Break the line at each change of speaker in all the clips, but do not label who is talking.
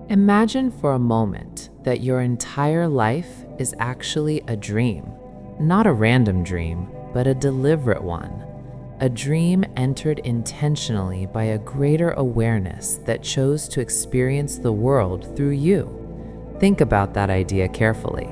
Imagine for a moment that your entire life is actually a dream. Not a random dream, but a deliberate one. A dream entered intentionally by a greater awareness that chose to experience the world through you. Think about that idea carefully.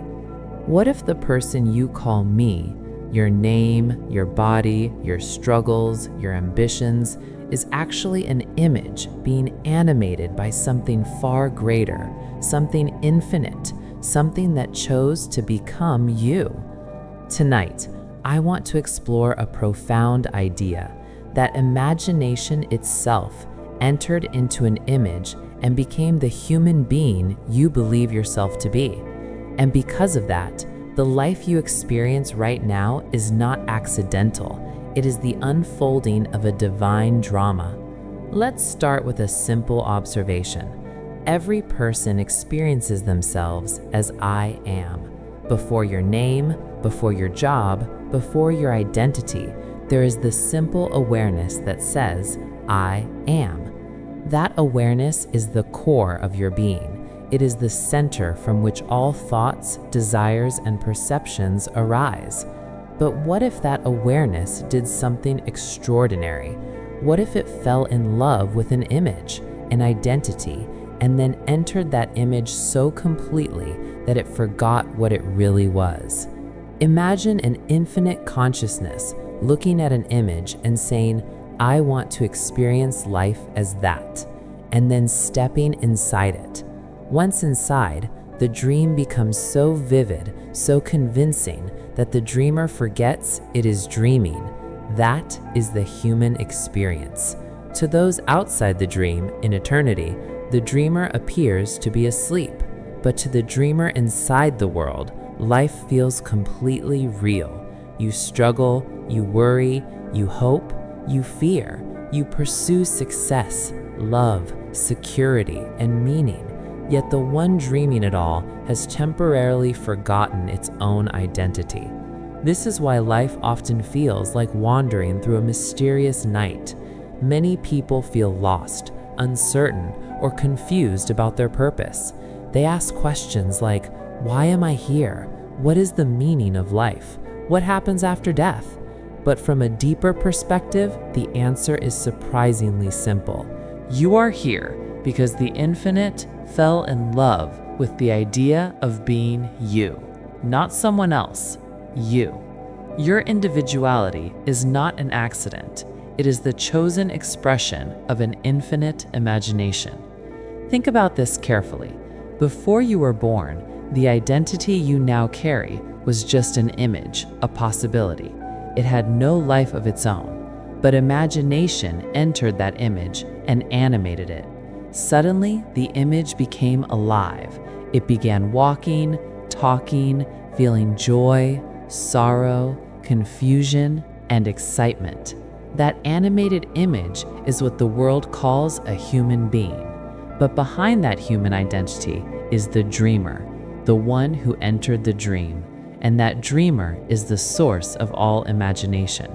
What if the person you call me, your name, your body, your struggles, your ambitions, is actually an image being animated by something far greater, something infinite, something that chose to become you? Tonight, I want to explore a profound idea that imagination itself entered into an image and became the human being you believe yourself to be. And because of that, the life you experience right now is not accidental. It is the unfolding of a divine drama. Let's start with a simple observation. Every person experiences themselves as I am. Before your name, before your job, before your identity, there is the simple awareness that says, I am. That awareness is the core of your being. It is the center from which all thoughts, desires, and perceptions arise. But what if that awareness did something extraordinary? What if it fell in love with an image, an identity, and then entered that image so completely that it forgot what it really was? Imagine an infinite consciousness looking at an image and saying, I want to experience life as that, and then stepping inside it. Once inside, the dream becomes so vivid, so convincing, that the dreamer forgets it is dreaming. That is the human experience. To those outside the dream, in eternity, the dreamer appears to be asleep. But to the dreamer inside the world, life feels completely real. You struggle, you worry, you hope, you fear, you pursue success, love, security, and meaning. Yet the one dreaming it all has temporarily forgotten its own identity. This is why life often feels like wandering through a mysterious night. Many people feel lost, uncertain, or confused about their purpose. They ask questions like, why am I here? What is the meaning of life? What happens after death? But from a deeper perspective, the answer is surprisingly simple. You are here because the infinite fell in love with the idea of being you, not someone else, you. Your individuality is not an accident. It is the chosen expression of an infinite imagination. Think about this carefully. Before you were born, the identity you now carry was just an image, a possibility. It had no life of its own, but imagination entered that image and animated it. Suddenly, the image became alive. It began walking, talking, feeling joy, sorrow, confusion, and excitement. That animated image is what the world calls a human being. But behind that human identity is the dreamer, the one who entered the dream. And that dreamer is the source of all imagination.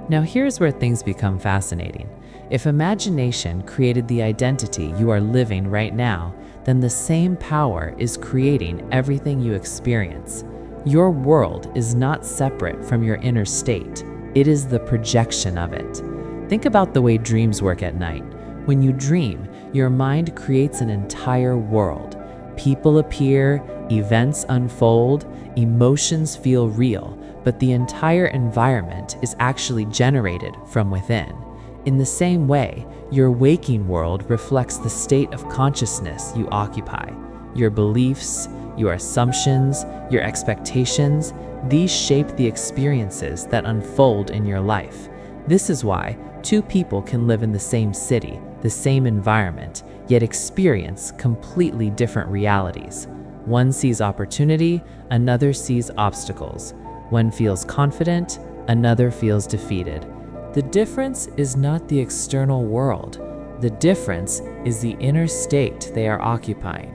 Now here's where things become fascinating. If imagination created the identity you are living right now, then the same power is creating everything you experience. Your world is not separate from your inner state. It is the projection of it. Think about the way dreams work at night. When you dream, your mind creates an entire world. People appear, events unfold, emotions feel real, but the entire environment is actually generated from within. In the same way, your waking world reflects the state of consciousness you occupy. Your beliefs, your assumptions, your expectations, these shape the experiences that unfold in your life. This is why two people can live in the same city, the same environment, yet experience completely different realities. One sees opportunity, another sees obstacles. One feels confident, another feels defeated. The difference is not the external world. The difference is the inner state they are occupying.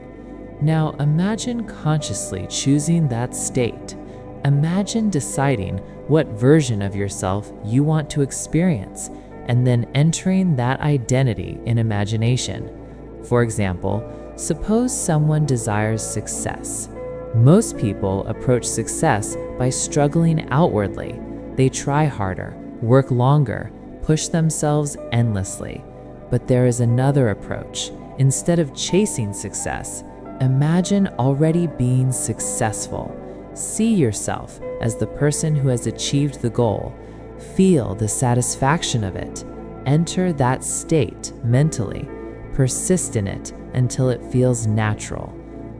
Now imagine consciously choosing that state. Imagine deciding what version of yourself you want to experience, and then entering that identity in imagination. For example, Suppose someone desires success. Most people approach success by struggling outwardly. They try harder, work longer, push themselves endlessly. But there is another approach. Instead of chasing success, imagine already being successful. See yourself as the person who has achieved the goal. Feel the satisfaction of it. Enter that state mentally. Persist in it until it feels natural.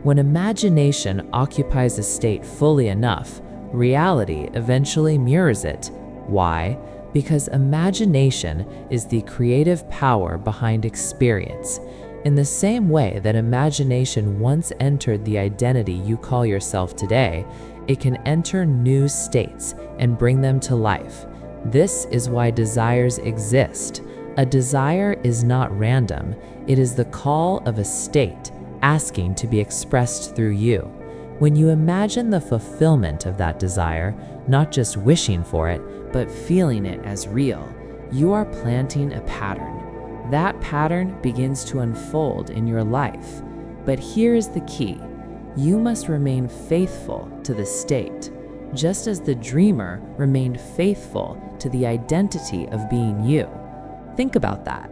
When imagination occupies a state fully enough, reality eventually mirrors it. Why? Because imagination is the creative power behind experience. In the same way that imagination once entered the identity you call yourself today, it can enter new states and bring them to life. This is why desires exist. A desire is not random. It is the call of a state asking to be expressed through you. When you imagine the fulfillment of that desire, not just wishing for it, but feeling it as real, you are planting a pattern. That pattern begins to unfold in your life. But here is the key. You must remain faithful to the state, just as the dreamer remained faithful to the identity of being you. Think about that.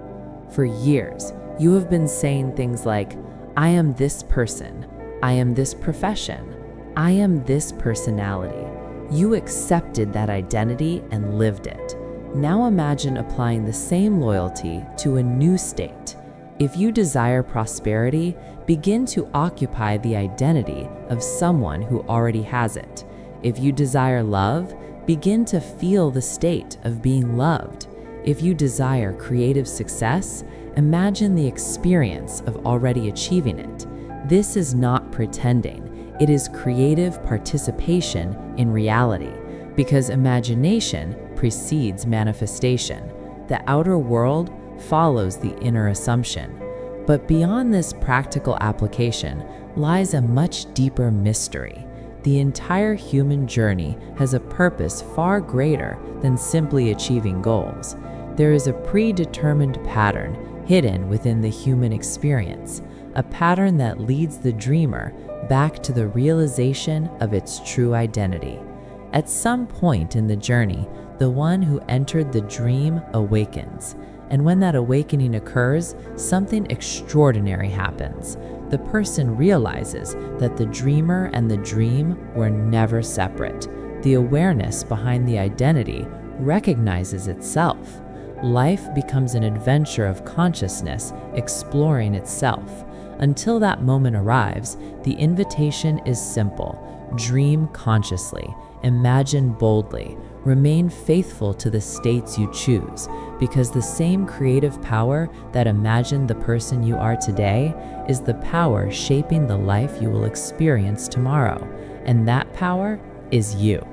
For years, you have been saying things like, I am this person, I am this profession, I am this personality. You accepted that identity and lived it. Now imagine applying the same loyalty to a new state. If you desire prosperity, begin to occupy the identity of someone who already has it. If you desire love, begin to feel the state of being loved. If you desire creative success, imagine the experience of already achieving it. This is not pretending. It is creative participation in reality, because imagination precedes manifestation. The outer world follows the inner assumption. But beyond this practical application lies a much deeper mystery. The entire human journey has a purpose far greater than simply achieving goals. There is a predetermined pattern hidden within the human experience, a pattern that leads the dreamer back to the realization of its true identity. At some point in the journey, the one who entered the dream awakens. And when that awakening occurs, something extraordinary happens. The person realizes that the dreamer and the dream were never separate. The awareness behind the identity recognizes itself. Life becomes an adventure of consciousness exploring itself. Until that moment arrives, the invitation is simple. Dream consciously, imagine boldly, remain faithful to the states you choose, because the same creative power that imagined the person you are today is the power shaping the life you will experience tomorrow. And that power is you.